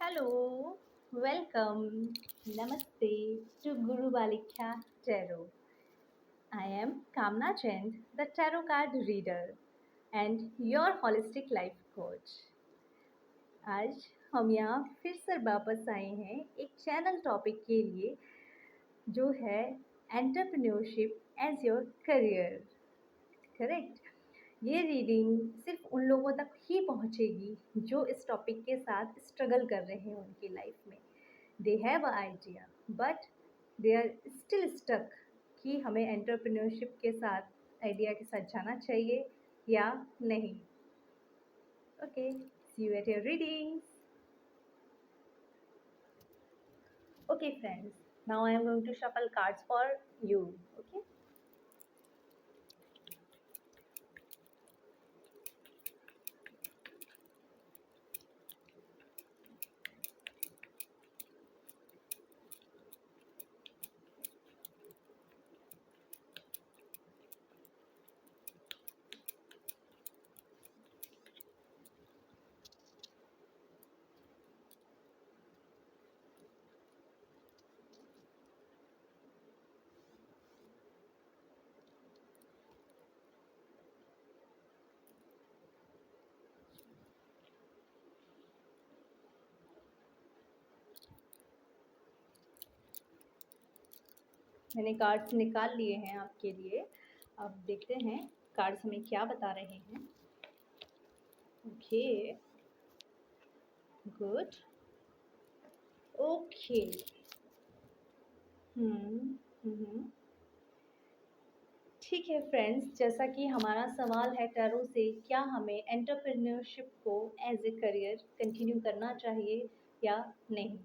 Hello, welcome, Namaste to Guru Balikya Tarot. I am Kamna Chand, the tarot card reader and your holistic life coach. आज हम यहाँ फिर से वापस आए हैं एक चैनल टॉपिक के लिए जो है entrepreneurship as your career. Correct. ये रीडिंग सिर्फ उन लोगों तक ही पहुँचेगी जो इस टॉपिक के साथ स्ट्रगल कर रहे हैं उनकी लाइफ में। They have a idea but they are still stuck कि हमें एंटरप्रेन्योरशिप के साथ आइडिया के साथ जाना चाहिए या नहीं। Okay, see you at your readings. Okay friends, now I am going to shuffle cards for you. Okay. मैंने कार्ड्स निकाल लिए हैं आपके लिए। अब देखते हैं कार्ड्स हमें क्या बता रहे हैं। Okay, good. ओके। हम्म। ठीक है फ्रेंड्स, जैसा कि हमारा सवाल है टैरो से, क्या हमें एंटरप्रेन्योरशिप को एज ए करियर कंटिन्यू करना चाहिए या नहीं।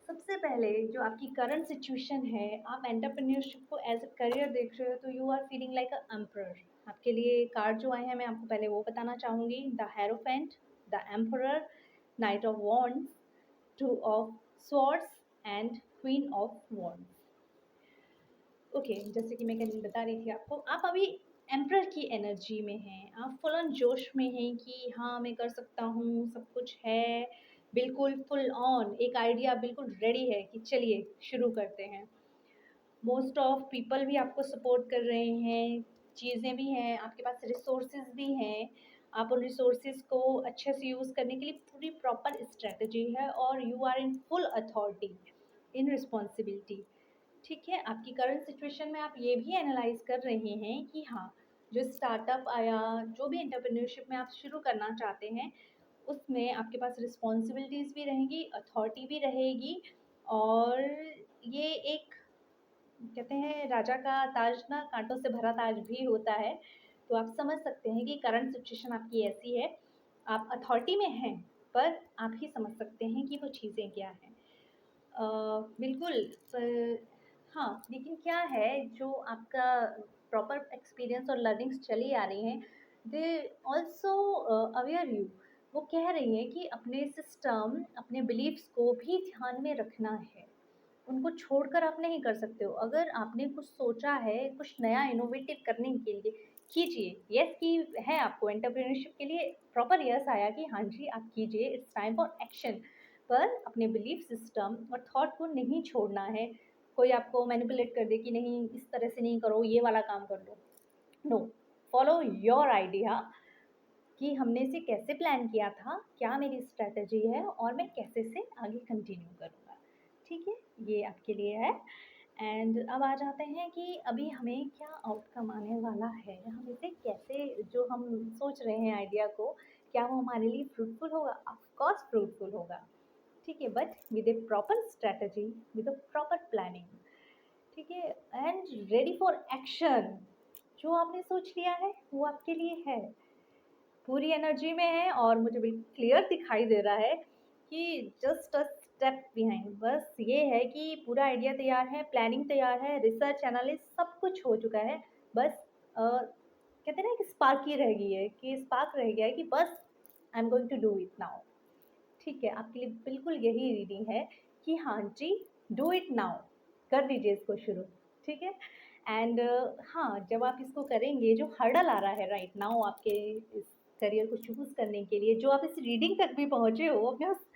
सबसे पहले जो आपकी करंट सिचुएशन है, आप एंटरप्रेन्योरशिप को एज ए करियर देख रहे हो तो you are feeling like a emperor. आपके लिए कार्ड जो आए हैं मैं आपको पहले वो बताना चाहूँगी। The hierophant, the emperor, night of wands, two of swords and queen of wands. Okay, जैसे कि मैं कल बता रही थी आपको, आप अभी एम्परर की एनर्जी में हैं। आप फुल ऑन जोश में हैं कि हाँ मैं कर सकता हूँ, सब कुछ है, बिल्कुल फुल ऑन एक आइडिया बिल्कुल रेडी है कि चलिए शुरू करते हैं। मोस्ट ऑफ पीपल भी आपको सपोर्ट कर रहे हैं, चीज़ें भी हैं, आपके पास रिसोर्सेज भी हैं। आप उन रिसोर्सेज को अच्छे से यूज़ करने के लिए पूरी प्रॉपर स्ट्रेटजी है और you are in full authority, in responsibility. ठीक है, आपकी करंट सिचुएशन में आप ये भी एनालाइज कर रहे हैं कि हाँ, जो स्टार्टअप आया, जो भी एंटरप्रेन्योरशिप में आप शुरू करना चाहते हैं, उसमें आपके पास रिस्पॉन्सिबिलिटीज़ भी रहेंगी, अथॉरिटी भी रहेगी। और ये एक, कहते हैं राजा का ताज ना कांटों से भरा ताज भी होता है। तो आप समझ सकते हैं कि करंट सिचुएशन आपकी ऐसी है, आप अथॉरिटी में हैं, पर आप ही समझ सकते हैं कि वो चीज़ें क्या हैं। बिल्कुल हाँ, लेकिन क्या है, जो आपका प्रॉपर एक्सपीरियंस और लर्निंग्स चली आ रही हैं, दे ऑल्सो अवेयर यू। वो कह रही हैं कि अपने सिस्टम, अपने बिलीफ्स को भी ध्यान में रखना है, उनको छोड़कर आप नहीं कर सकते हो। अगर आपने कुछ सोचा है, कुछ नया इनोवेटिव करने के लिए, कीजिए। यस की है आपको एंटरप्रेन्योरशिप के लिए प्रॉपर यस आया कि हाँ जी आप कीजिए, इट्स टाइम फॉर एक्शन। पर अपने बिलीफ सिस्टम और थॉट को नहीं छोड़ना है। कोई आपको मैनिपुलेट कर दे कि नहीं इस तरह से नहीं करो, ये वाला काम कर लो, नो, फॉलो योर आइडिया कि हमने इसे कैसे प्लान किया था, क्या मेरी स्ट्रैटेजी है और मैं कैसे से आगे कंटिन्यू करूँगा। ठीक है, ये आपके लिए है। एंड अब आ जाते हैं कि अभी हमें क्या आउटकम आने वाला है, हम इसे कैसे, जो हम सोच रहे हैं आइडिया को, क्या वो हमारे लिए फ्रूटफुल होगा। ऑफकोर्स फ्रूटफुल होगा, ठीक है, but with A proper strategy, with a proper planning. ठीक है, एंड रेडी फॉर एक्शन। जो आपने सोच लिया है वो आपके लिए है, पूरी एनर्जी में है और मुझे बिल्कुल क्लियर दिखाई दे रहा है कि जस्ट अ स्टेप बिहाइंड। बस ये है कि पूरा आइडिया तैयार है, प्लानिंग तैयार है, रिसर्च एनालिसिस सब कुछ हो चुका है। बस कहते हैं ना कि स्पार्क ही रह गई है, कि स्पार्क रह गया है कि बस I am going to do it now. ठीक है, आपके लिए बिल्कुल यही रीडिंग है कि हाँ जी, डू इट नाउ, कर दीजिए इसको शुरू। ठीक है, एंड हाँ, जब आप इसको करेंगे, जो हर्डल आ रहा है राइट नाउ आपके इस करियर को चूज़ करने के लिए, जो आप इस रीडिंग तक भी पहुँचे हो अपने उस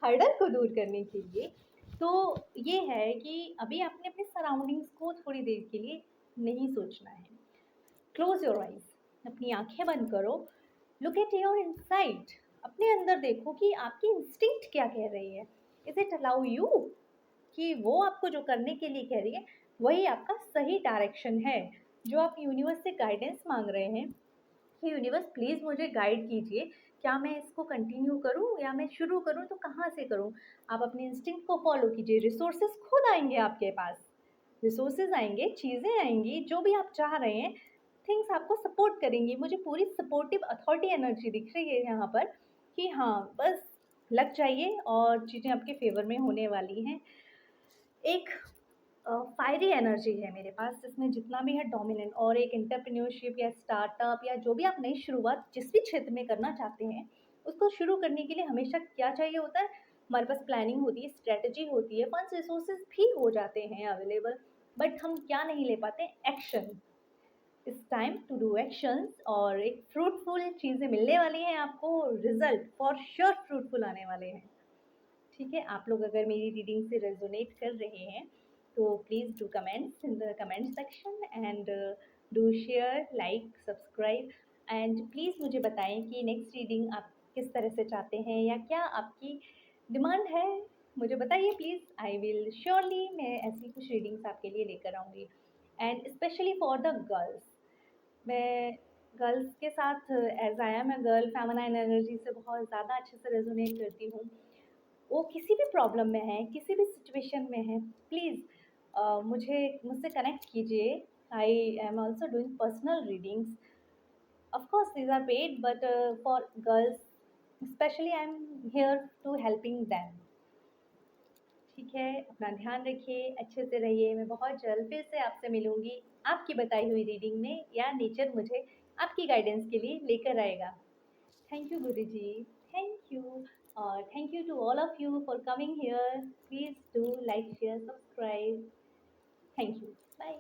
हर्डल को दूर करने के लिए, तो ये है कि अभी आपने अपने सराउंडिंग्स को थोड़ी देर के लिए नहीं सोचना है। क्लोज़ योर आइज़, अपनी आँखें बंद करो, लुक एट योर इनसाइड, अपने अंदर देखो कि आपकी इंस्टिंक्ट क्या कह रही है। इज़ इट अलाउ यू कि वो आपको जो करने के लिए कह रही है, वही आपका सही डायरेक्शन है। जो आप यूनिवर्स से गाइडेंस माँग रहे हैं कि यूनिवर्स प्लीज़ मुझे गाइड कीजिए, क्या मैं इसको कंटिन्यू करूँ या मैं शुरू करूँ तो कहाँ से करूँ? आप अपने इंस्टिंक्ट को फॉलो कीजिए, रिसोर्सेज़ खुद आएँगे आपके पास। रिसोर्सेज़ आएँगे, चीज़ें आएँगी, जो भी आप चाह रहे हैं, थिंग्स आपको सपोर्ट करेंगी। मुझे पूरी सपोर्टिव अथॉरिटी एनर्जी दिख रही है यहाँ पर कि हाँ, बस लग जाइए और चीज़ें आपके फ़ेवर में होने वाली हैं। एक फायरी एनर्जी है मेरे पास, जिसमें जितना भी है डोमिनेंट, और एक एंटरप्रेन्योरशिप या स्टार्टअप या जो भी आप नई शुरुआत जिस भी क्षेत्र में करना चाहते हैं, उसको शुरू करने के लिए हमेशा क्या चाहिए होता है? हमारे पास प्लानिंग होती है, स्ट्रैटेजी होती है, फंड्स रिसोर्सेज भी हो जाते हैं अवेलेबल, बट हम क्या नहीं ले पाते? Action. It's time to do actions, और एक फ्रूटफुल चीज़ें मिलने वाली हैं आपको, रिजल्ट फॉर श्योर फ्रूटफुल आने वाले हैं। ठीक है, आप लोग अगर मेरी रीडिंग से रेजोनेट कर रहे हैं तो please do comments in the comment section, and do share, like, subscribe, and please मुझे बताएं कि नेक्स्ट रीडिंग आप किस तरह से चाहते हैं या क्या आपकी डिमांड है। मुझे बताइए प्लीज़, आई विल श्योरली मैं ऐसी कुछ रीडिंग्स आपके लिए लेकर आऊँगी, and specially for the girls. मैं गर्ल्स के साथ, as I am a girl, feminine energy से बहुत ज़्यादा अच्छे से रेजोनेट करती हूँ। वो किसी भी प्रॉब्लम में है, किसी भी सिचुएशन में है, प्लीज़ मुझसे कनेक्ट कीजिए। I am also doing personal readings, of course these are paid, but for girls specially I am here to helping them. ठीक है, अपना ध्यान रखिए, अच्छे से रहिए। मैं बहुत जल्द फिर से आपसे मिलूंगी आपकी बताई हुई रीडिंग में, या नेचर मुझे आपकी गाइडेंस के लिए लेकर आएगा। Thank you, Guruji. Thank you. Thank you to all of you for coming here. Please do like, share, subscribe. Thank you. Bye.